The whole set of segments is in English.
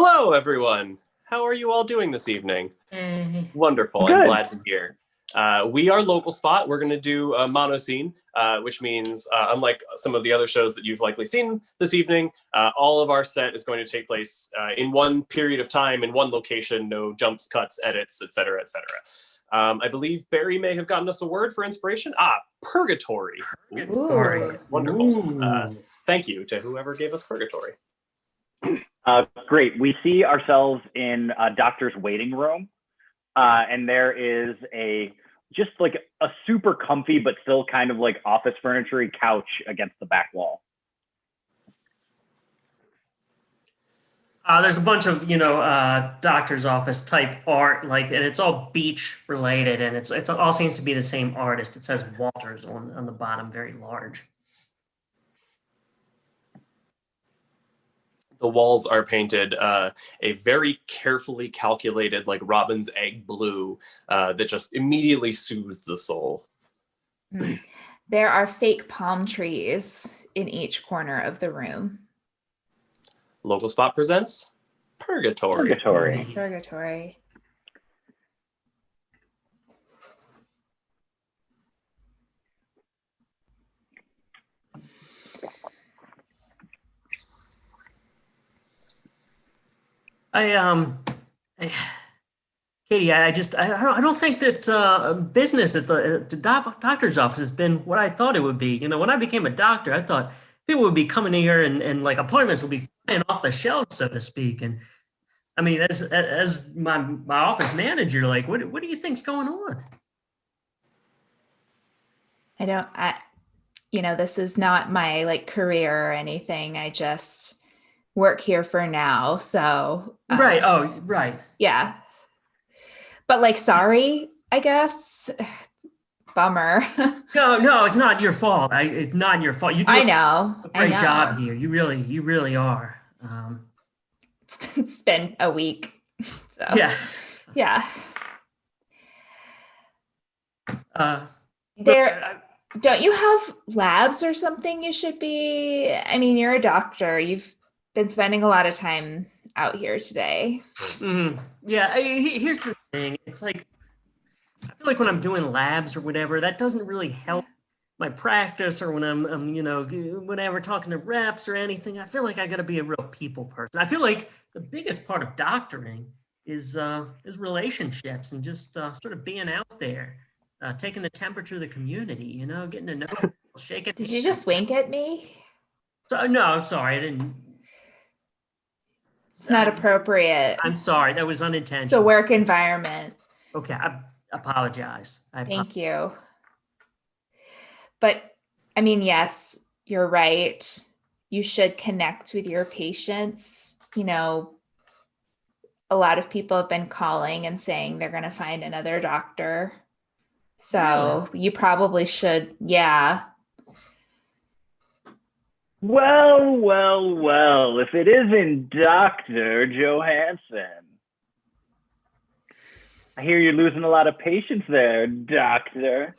Hello, everyone. How are you all doing this evening? Wonderful. I'm Good. glad to hear. We are Local Spot. We're going to do a monoscene, which means, unlike some of the other shows that you've likely seen this evening, all of our set is going to take place in one period of time, in one location, no jumps, cuts, edits, etc., etc. I believe Barry may have gotten us a word for inspiration. Purgatory. Purgatory. Wonderful. Ooh. Thank you to whoever gave us Purgatory. Great. We see ourselves in a doctor's waiting room, and there is just like a super comfy but still kind of like office furniture couch against the back wall. There's a bunch of doctor's office type art, and it's all beach related, and it's all seems to be the same artist. It says Walters on the bottom, very large. The walls are painted a very carefully calculated, like robin's egg blue that just immediately soothes the soul. There are fake palm trees in each corner of the room. Local Spot presents Purgatory. Purgatory. Katie, I don't think that business at the doctor's office has been what I thought it would be. When I became a doctor, I thought people would be coming here and like appointments would be flying off the shelves, so to speak. And I mean, as my office manager, like, what do you think's going on? This is not my like career or anything. I just work here for now. So right. Oh, right. Yeah. But like, sorry, I guess. Bummer. No, it's not your fault. It's not your fault. You do I know. a great job here. You really are. It's been a week. So. Yeah. Yeah. Don't you have labs or something you should be? I mean, you're a doctor. You've been spending a lot of time out here today. Mm-hmm. Yeah. Here's the thing. It's like, I feel like when I'm doing labs or whatever, that doesn't really help my practice, or when I'm whenever talking to reps or anything. I feel like I got to be a real people person. I feel like the biggest part of doctoring is relationships and just sort of being out there, taking the temperature of the community, getting to know people, shaking. Did you just wink at me? So no, I'm sorry. I didn't. It's not appropriate. I'm sorry. That was unintentional. It's a work environment. Okay. I apologize. Thank you. But I mean, yes, you're right. You should connect with your patients. A lot of people have been calling and saying they're going to find another doctor. So You probably should. Yeah. Well, if it isn't Dr. Johansson. I hear you're losing a lot of patience there, Doctor.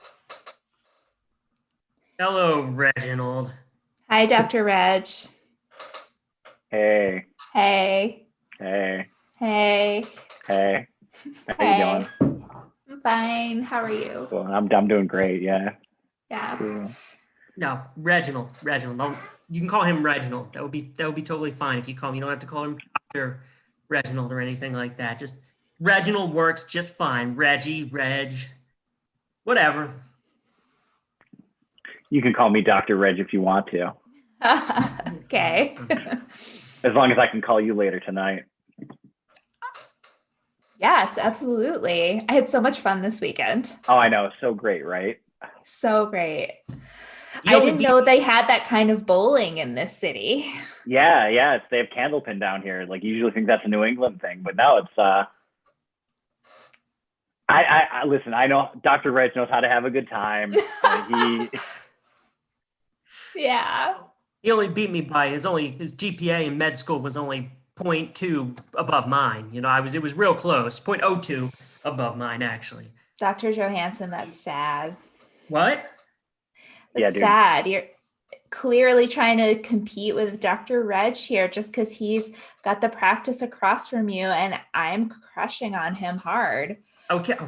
Hello, Reginald. Hi, Dr. Reg. Hey. Hey. Hey. Hey. Hey. How you doing? I'm fine. How are you? Well, I'm doing great. Yeah. Yeah. Cool. No, Reginald. No, you can call him Reginald. That would be totally fine if you call him. You don't have to call him Dr. Reginald or anything like that. Just Reginald works just fine. Reggie, Reg, whatever. You can call me Dr. Reg if you want to. Okay. As long as I can call you later tonight. Yes, absolutely. I had so much fun this weekend. Oh, I know. So great, right? So great. I didn't know they had that kind of bowling in this city. Yeah. They have Candlepin down here. Like, you usually think that's a New England thing, but no, it's I listen, I know Dr. Reg knows how to have a good time. Yeah. He only beat me by his GPA in med school was only 0.2 above mine. It was real close. 0.02 above mine, actually. Dr. Johansson, that's sad. What? That's sad. clearly trying to compete with Dr. Reg here just because he's got the practice across from you, and I'm crushing on him hard. Okay.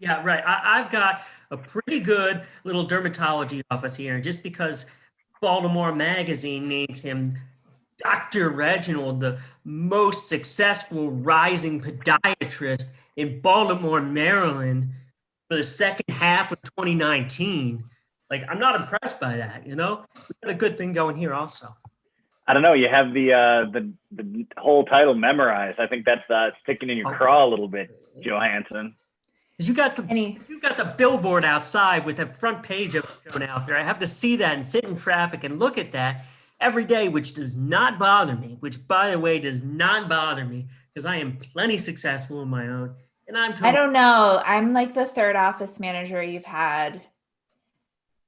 Yeah, right. I've got a pretty good little dermatology office here, and just because Baltimore Magazine named him Dr. Reginald, the most successful rising podiatrist in Baltimore, Maryland, for the second half of 2019. Like, I'm not impressed by that, you know? We've got a good thing going here also. I don't know. You have the whole title memorized. I think that's sticking in your craw a little bit, Johansson. Because you got the billboard outside with the front page of it shown out there. I have to see that and sit in traffic and look at that every day, which does not bother me, which, by the way, does not bother me because I am plenty successful on my own. And I don't know. I'm like the third office manager you've had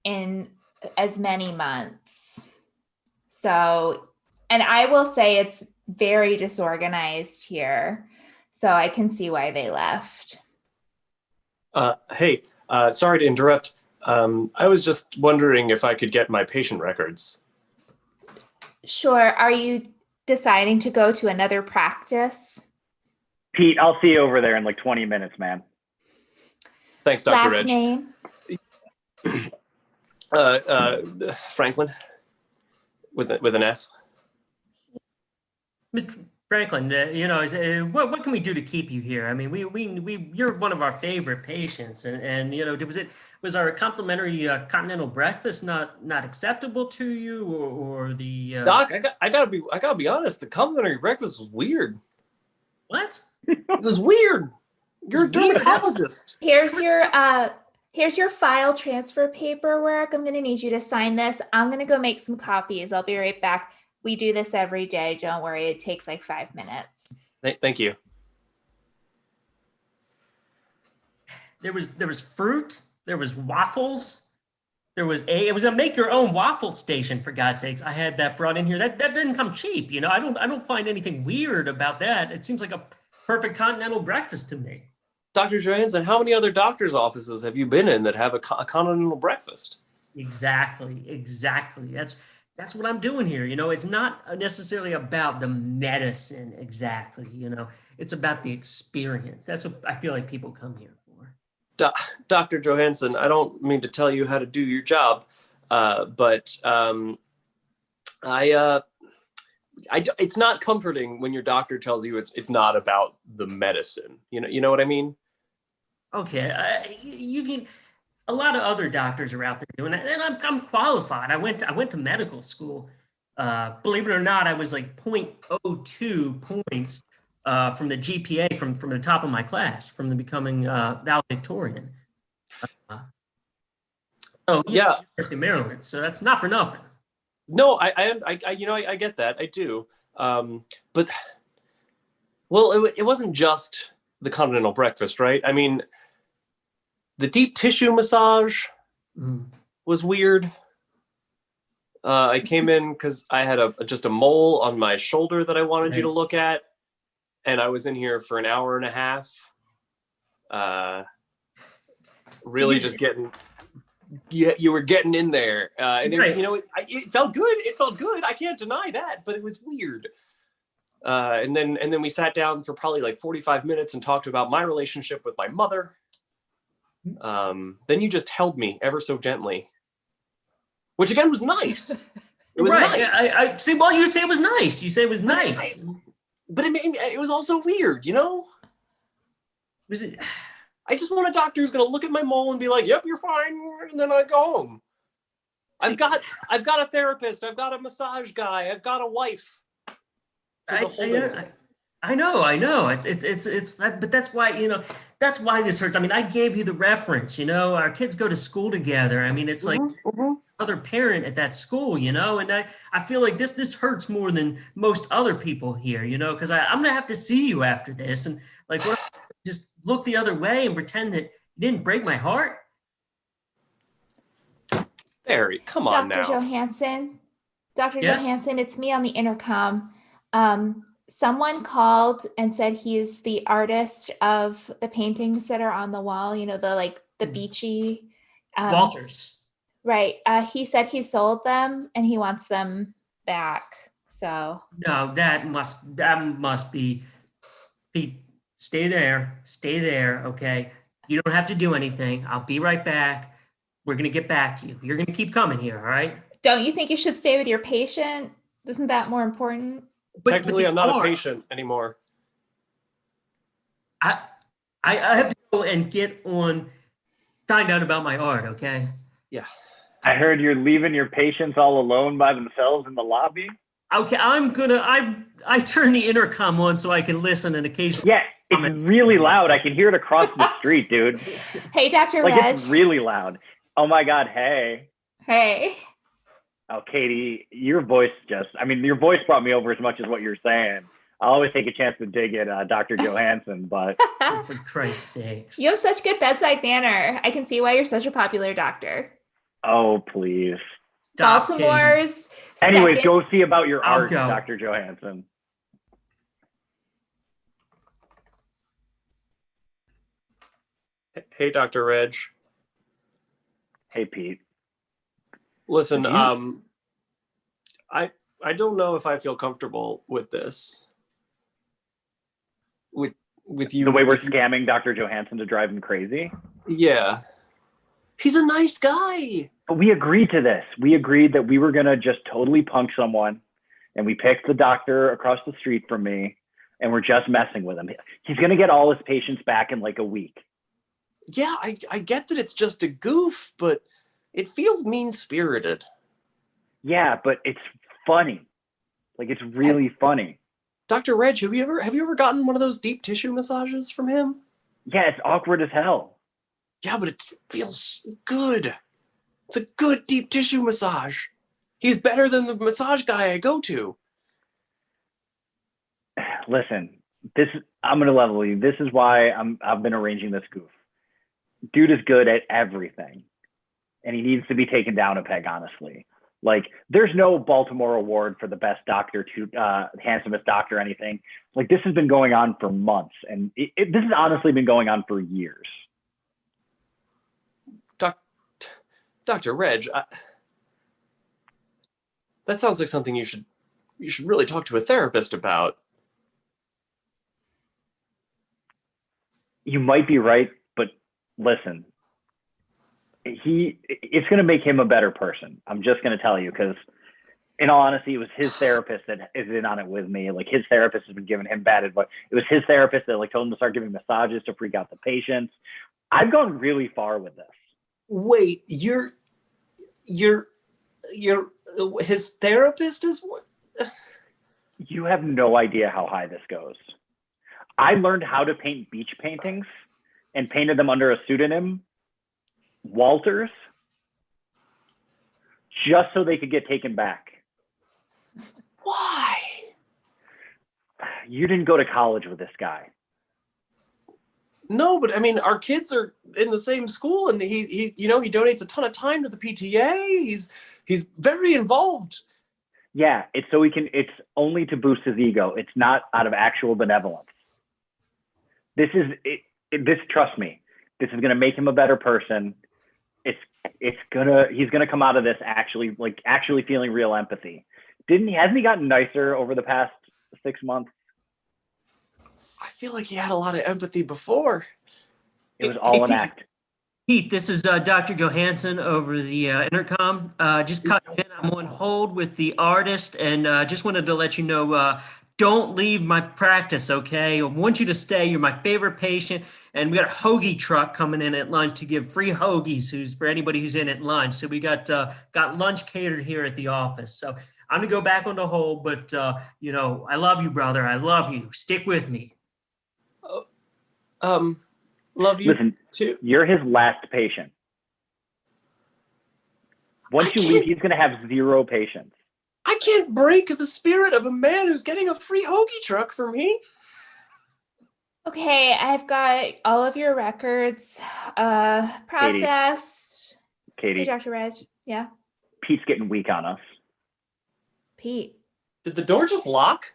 in as many months. So, and I will say it's very disorganized here. So I can see why they left. Hey, sorry to interrupt. I was just wondering if I could get my patient records. Sure. Are you deciding to go to another practice? Pete, I'll see you over there in like 20 minutes, man. Thanks, Dr. Reg. Last name? Franklin, with an F. Mr. Franklin, what can we do to keep you here? I mean, you're one of our favorite patients, and was our complimentary continental breakfast not acceptable to you, or the Doc? I gotta be honest. The complimentary breakfast was weird. What? It was weird. You're a dermatologist. Here's your file transfer paperwork. I'm gonna need you to sign this. I'm gonna go make some copies. I'll be right back. We do this every day. Don't worry. It takes like 5 minutes. Thank you. There was fruit. There was waffles. It was a make your own waffle station, for God's sakes. I had that brought in here. That didn't come cheap. I don't find anything weird about that. It seems like a perfect continental breakfast to me. Dr. Johansson, how many other doctor's offices have you been in that have a continental breakfast? Exactly. That's what I'm doing here. It's not necessarily about the medicine exactly. It's about the experience. That's what I feel like people come here for. Dr. Johansson, I don't mean to tell you how to do your job, but it's not comforting when your doctor tells you it's not about the medicine. You know what I mean? Okay, you can. A lot of other doctors are out there doing that, and I'm qualified. I went to medical school. Believe it or not, I was like 0.02 points from the GPA from the top of my class from the becoming valedictorian. University of Maryland. So that's not for nothing. No, I get that. I do. But it wasn't just the continental breakfast, right? I mean, the deep tissue massage was weird. I came in because I had just a mole on my shoulder that I wanted you to look at, and I was in here for an hour and a half. Really just getting. You were getting in there, and it felt good. It felt good. I can't deny that, but it was weird. And then we sat down for probably like 45 minutes and talked about my relationship with my mother. Then you just held me ever so gently, which again was nice. It was nice. I see. Well, you say it was nice. You say it was nice, but it was also weird. Was it? I just want a doctor who's going to look at my mole and be like, "Yep, you're fine," and then I go home. I've got a therapist. I've got a massage guy. I've got a wife. I know. It's that, but that's why that's why this hurts. I mean, I gave you the reference. Our kids go to school together. I mean, it's like other parent at that school. And I feel like this hurts more than most other people here. Because I'm gonna have to see you after this, and like just look the other way and pretend that you didn't break my heart. Barry, come on now. Dr. Johansson, Yes? Johansson, it's me on the intercom. Someone called and said he's the artist of the paintings that are on the wall, the beachy. Walters. Right. He said he sold them and he wants them back. So No, that must be Pete. Stay there, okay? You don't have to do anything. I'll be right back. We're gonna get back to you. You're gonna keep coming here, all right? don't you think you should stay with your patient? Isn't that more important? Technically, the I'm not a art- patient anymore. I have to go and find out about my art, okay? Yeah. I heard you're leaving your patients all alone by themselves in the lobby. Okay, I turn the intercom on so I can listen and occasionally. Yeah, it's really loud. I can hear it across the street, dude. Hey, Dr. Like, Reg. it's really loud. Oh my God, hey. Hey. Oh, Katie, your voice your voice brought me over as much as what you're saying. I always take a chance to dig at Dr. Johansson, but For Christ's sakes. You have such good bedside manner. I can see why you're such a popular doctor. oh, please. Stop, Katie. Baltimore's Anyways, second- go see about your I'll art, go. Dr. Johansson. Hey, Dr. Reg. Hey, Pete. Listen, You- I don't know if I feel comfortable with this. With you. The way we're with you- scamming Dr. Johansson to drive him crazy. Yeah. He's a nice guy. But we agreed to this. We agreed that we were going to just totally punk someone. And we picked the doctor across the street from me. And we're just messing with him. He's going to get all his patients back in like a week. Yeah, I get that it's just a goof, but it feels mean-spirited. Yeah, but it's funny. Like, it's really funny. Dr. Reg, have you ever gotten one of those deep tissue massages from him? Yeah, it's awkward as hell. Yeah, but it feels good. It's a good deep tissue massage. He's better than the massage guy I go to. Listen, I'm going to level you. This is why I've been arranging this goof. Dude is good at everything. And he needs to be taken down a peg, honestly. Like, there's no Baltimore award for the best doctor, handsomest doctor, anything. Like, this has been going on for months. And this has honestly been going on for years. Dr. Reg, that sounds like something you should really talk to a therapist about. You might be right, but listen, it's going to make him a better person. I'm just going to tell you, because in all honesty, it was his therapist that is in on it with me. Like, his therapist has been giving him bad advice. It was his therapist that like told him to start giving massages to freak out the patients. I've gone really far with this. Wait, you're his therapist is what? You have no idea how high this goes. I learned how to paint beach paintings and painted them under a pseudonym, Walters, just so they could get taken back. Why? You didn't go to college with this guy. No, but I mean, our kids are in the same school, and he donates a ton of time to the PTA. He's very involved. Yeah, it's only to boost his ego. It's not out of actual benevolence. Trust me, this is gonna make him a better person. He's gonna come out of this actually feeling real empathy. Hasn't he gotten nicer over the past 6 months? I feel like he had a lot of empathy before. It was all an act. Pete, this is Dr. Johansson over the intercom. Just cut in. I'm on hold with the artist, and just wanted to let you know, don't leave my practice, okay? I want you to stay. You're my favorite patient, and we got a hoagie truck coming in at lunch to give free hoagies for anybody who's in at lunch. So we got lunch catered here at the office. So I'm gonna go back on the hold, but I love you, brother. I love you. Stick with me. Love you. Listen, too. you're his last patient. Once you leave, he's gonna have 0 patients. I can't break the spirit of a man who's getting a free hoagie truck for me. Okay, I've got all of your records processed. Hey, Katie, Dr. Reg. Yeah. Pete's getting weak on us. Pete, Did the door just lock?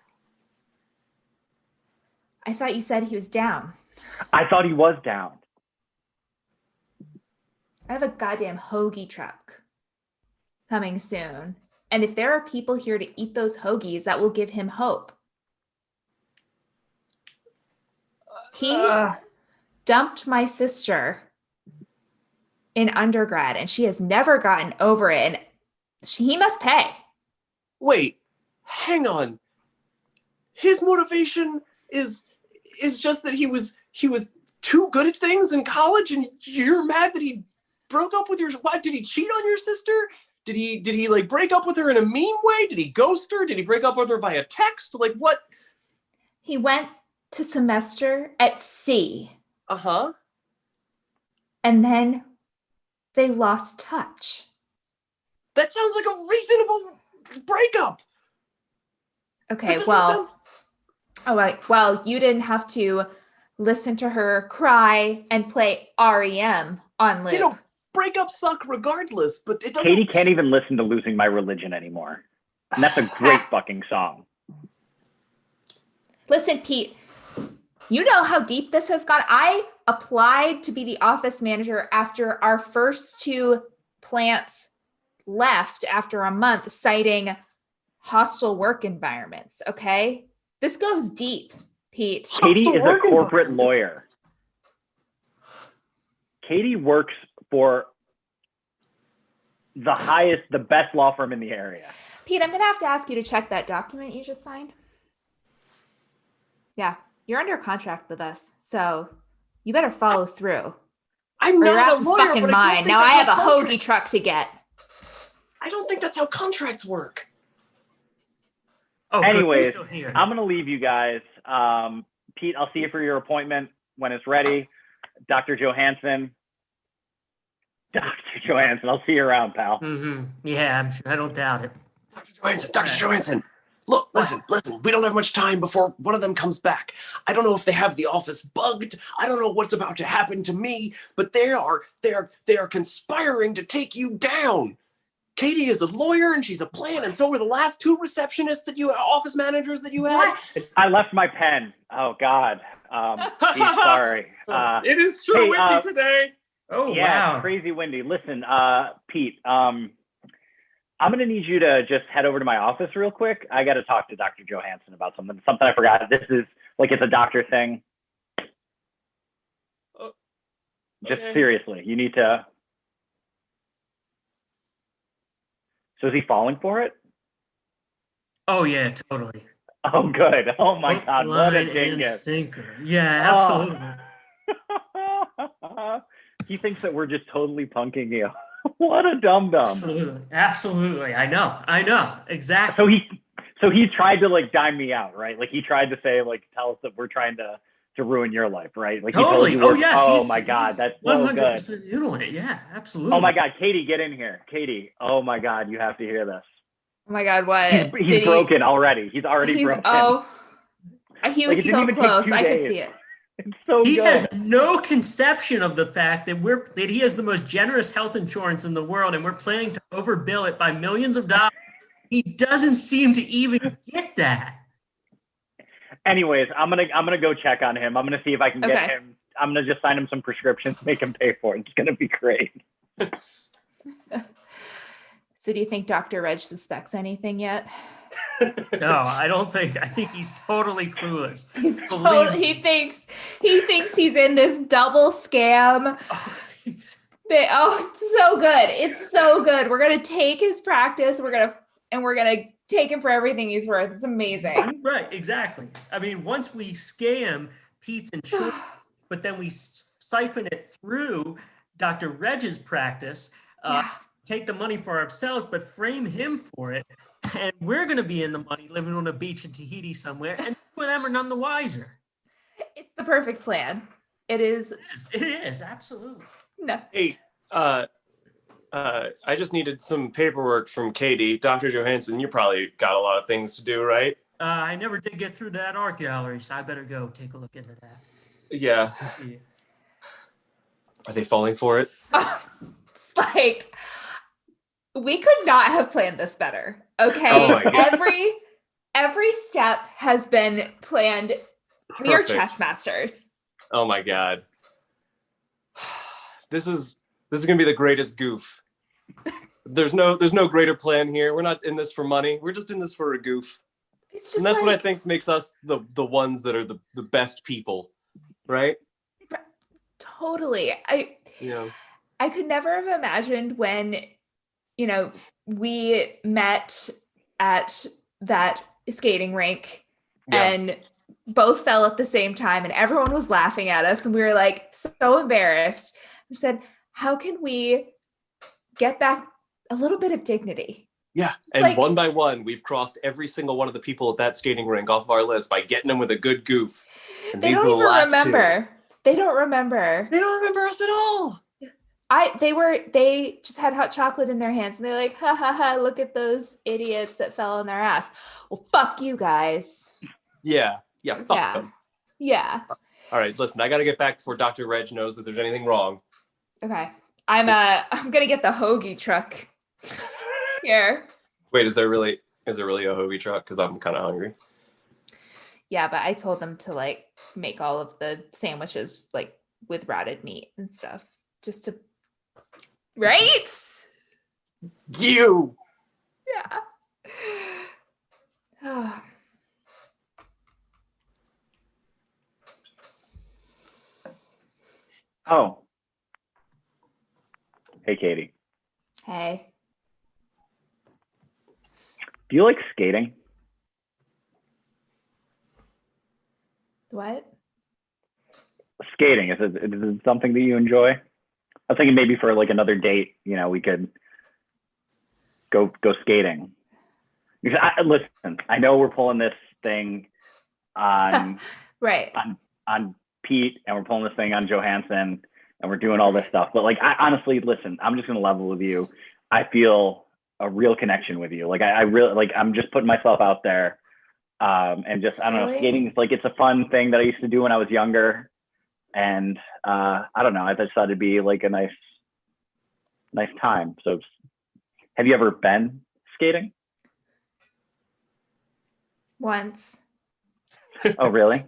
I thought you said he was down. I thought he was down. I have a goddamn hoagie truck. coming soon. And if there are people here to eat those hoagies, that will give him hope. He dumped my sister in undergrad and she has never gotten over it. And he must pay. Wait, hang on. His motivation is just that he was too good at things in college, and you're mad that he broke up with your. What, did he cheat on your sister? Did he like break up with her in a mean way? Did he ghost her? Did he break up with her via text? Like what? He went to semester at sea. Uh-huh. And then they lost touch. That sounds like a reasonable breakup. Okay, well, well, you didn't have to listen to her cry and play REM on loop. You know, breakups suck regardless, but it doesn't. Katie can't even listen to Losing My Religion anymore. And that's a great fucking song. Listen, Pete, you know how deep this has gone. I applied to be the office manager after our first 2 plants left after a month, citing hostile work environments. Okay, this goes deep, Pete. Katie is a corporate lawyer. Katie works for the best law firm in the area. Pete, I'm gonna have to ask you to check that document you just signed. Yeah, you're under contract with us, so you better follow through. I'm Or your not ass a is lawyer, fucking but I don't mine. think Now I that's have a how hoagie truck to get. I don't think that's how contracts work. Oh, good. Anyways, We're still here. I'm going to leave you guys. Pete, I'll see you for your appointment when it's ready. Dr. Johansson. Dr. Johansson, I'll see you around, pal. Mm-hmm. Yeah, I'm sure. I don't doubt it. Dr. Johansson, look, listen, we don't have much time before one of them comes back. I don't know if they have the office bugged. I don't know what's about to happen to me, but they are conspiring to take you down. Katie is a lawyer and she's a plan, and so were the last 2 receptionists office managers that you had. I left my pen. Oh, God. Geez, sorry. It is true, hey, windy today. Oh, Yeah, wow. it's crazy windy. Listen, Pete, I'm going to need you to just head over to my office real quick. I got to talk to Dr. Johansson about something I forgot. This is like, it's a doctor thing. Just Okay. seriously, you need to. So is he falling for it? Oh, yeah, totally. Oh, good. Oh my Hook, God, what a line, and dingus. sinker. Yeah, absolutely. He thinks that we're just totally punking you. What a dum-dum. Absolutely. I know. Exactly. So he tried to like dime me out, right? Like he tried to say, like, tell us that we're trying to ruin your life, right? Like Totally. he told you Oh, yes. oh my God, that's so good. 100% in on it. Yeah, absolutely. Oh my God, Katie, get in here. Katie, oh my God, you have to hear this. Oh my God, what? He's broken already. He's already broken. Oh, he was Like, it didn't so even take close. 2 I could days. see it. It's so He good. has no conception of the fact that he has the most generous health insurance in the world, and we're planning to overbill it by millions of dollars. He doesn't seem to even get that. Anyways, I'm gonna go check on him. I'm gonna see if I can get him. I'm gonna just sign him some prescriptions, make him pay for it. It's gonna be great. So do you think Dr. Reg suspects anything yet? No, I don't think. I think he's totally clueless. He thinks he's in this double scam. It's so good. It's so good. We're gonna take his practice. We're gonna take him for everything he's worth. It's amazing. Right, exactly. I mean, once we scam Pete's insurance, but then we siphon it through Dr. Reg's practice, take the money for ourselves, but frame him for it. And we're going to be in the money living on a beach in Tahiti somewhere, and two of them are none the wiser. It's the perfect plan. It is. It is, absolutely. No. Hey, I just needed some paperwork from Katie. Dr. Johansson, you probably got a lot of things to do, right? I never did get through that art gallery, so I better go take a look into that. Yeah. Are they falling for it? It's like, we could not have planned this better. Okay. Oh my God. Every step has been planned. We are Perfect. chess masters. Oh my God. This is gonna be the greatest goof. There's no greater plan here. We're not in this for money. We're just in this for a goof. It's just And that's like, what I think makes us the ones that are the best people, right? totally. Yeah. I could never have imagined when, you know, we met at that skating rink Yeah. and both fell at the same time and everyone was laughing at us and we were like so embarrassed. We said, how can we get back a little bit of dignity? Yeah. And Like- one by one, we've crossed every single one of the people at that skating rink off of our list by getting them with a good goof. And They these don't are the even last remember. They don't remember. Two. They don't remember us at all. They just had hot chocolate in their hands and they're like, ha ha ha, look at those idiots that fell on their ass. Well, fuck you guys. Yeah. Yeah. Fuck Yeah. them. Yeah. All right. Listen, I got to get back before Dr. Reg knows that there's anything wrong. Okay. I'm gonna get the hoagie truck here. Wait, is there really a hoagie truck? Because I'm kind of hungry. Yeah, but I told them to like make all of the sandwiches like with rotted meat and stuff. Just to right? You. Yeah. Oh. Hey, Katie. Hey. Do you like skating? What? Skating, is it something that you enjoy? I'm thinking maybe for like another date, you know, we could go skating. Because listen, I know we're pulling this thing on Right. on Pete, and we're pulling this thing on Johansson, and we're doing all this stuff. But like, I honestly, listen, I'm just gonna level with you. I feel a real connection with you. Like I really like. I'm just putting myself out there, and just I don't know. Really? Skating is like it's a fun thing that I used to do when I was younger, and I don't know. I just thought it'd be like a nice time. So, have you ever been skating? Once. Oh, really?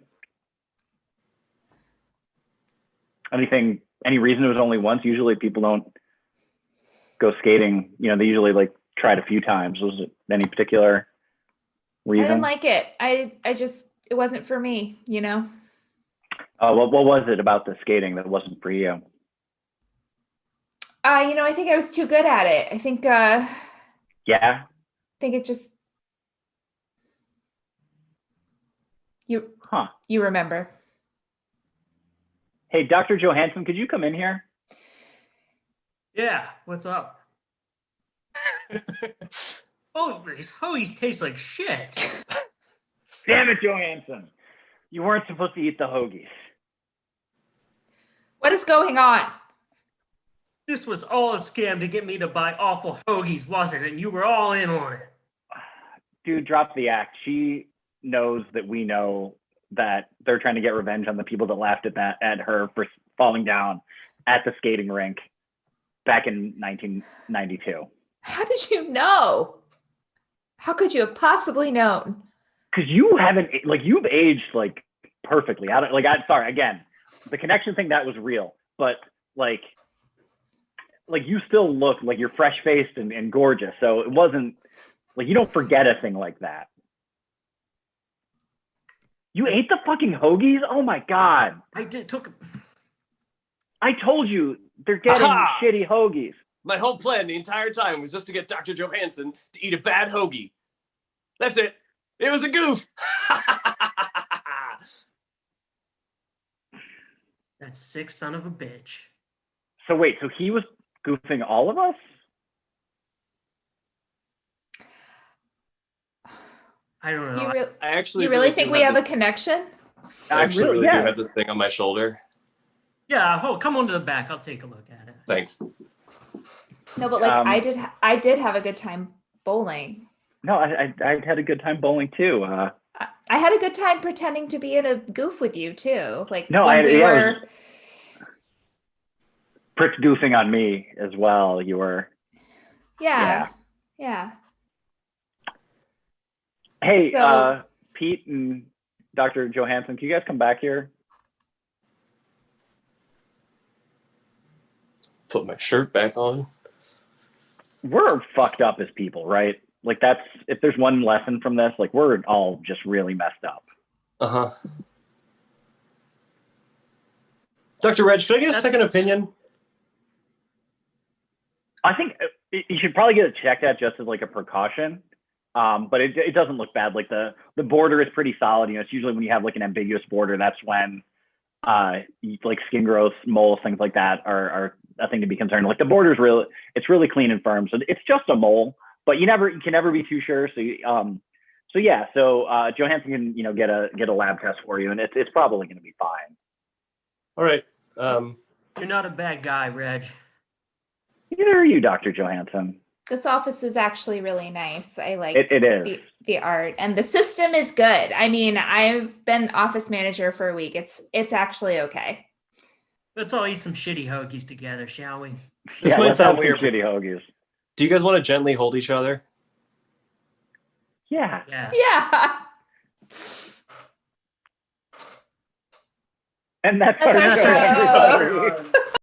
Any reason it was only once? Usually people don't go skating. You know, they usually like tried a few times. Was it any particular reason? I didn't like it. I just it wasn't for me, you know. What was it about the skating that wasn't for you? You know, I think I was too good at it. I think Yeah. it just Huh. you remember. Hey, Dr. Johansson, could you come in here? Yeah, what's up? Oh, these hoagies taste like shit. Damn it, Johansson. You weren't supposed to eat the hoagies. What is going on? This was all a scam to get me to buy awful hoagies, wasn't it? And you were all in on it. Dude, drop the act. She knows that we know that they're trying to get revenge on the people that laughed at her for falling down at the skating rink back in 1992. How did you know? How could you have possibly known? Because you haven't, like, you've aged like perfectly. I'm sorry, again, the connection thing, that was real, but like you still look like you're fresh faced and gorgeous. So it wasn't like, you don't forget a thing like that. You ate the fucking hoagies? Oh my God. I took. I told you they're getting Aha! shitty hoagies. My whole plan the entire time was just to get Dr. Johansson to eat a bad hoagie. That's it. It was a goof. That sick son of a bitch. So wait, so he was goofing all of us? I don't know. I actually you really do think we have a this- connection? I actually really yeah. do have this thing on my shoulder. Yeah, come on to the back. I'll take a look at it. Thanks. No, but like Um, I did have a good time bowling. No, I had a good time bowling too. I had a good time pretending to be in a goof with you too. Like No, when I- we yeah, it were. Prick goofing on me as well. You were. Yeah. Yeah. Hey, So- Pete and Dr. Johansson, can you guys come back here? Put my shirt back on. we're fucked up as people, right? Like that's if there's one lesson from this, like we're all just really messed up. Uh-huh. Dr. Reg, can I get a second opinion? I think you should probably get it checked out just as like a precaution. But it doesn't look bad. Like the border is pretty solid. You know, it's usually when you have like an ambiguous border, that's when like skin growth, moles, things like that are a thing to be concerned. Like the border's it's really clean and firm. So it's just a mole, but you can never be too sure. So Johansson can, you know, get a lab test for you, and it's probably going to be fine. All right. You're not a bad guy, Reg. Neither are you, Dr. Johansson. This office is actually really nice. I like It is. the art, and the system is good. I mean, I've been office manager for a week. It's actually okay. Let's all eat some shitty hoagies together, shall we? This Yeah, might let's have sound some weird. shitty hoagies. Do you guys want to gently hold each other? Yeah. Yes. Yeah. And that's That's our our show, show. everybody.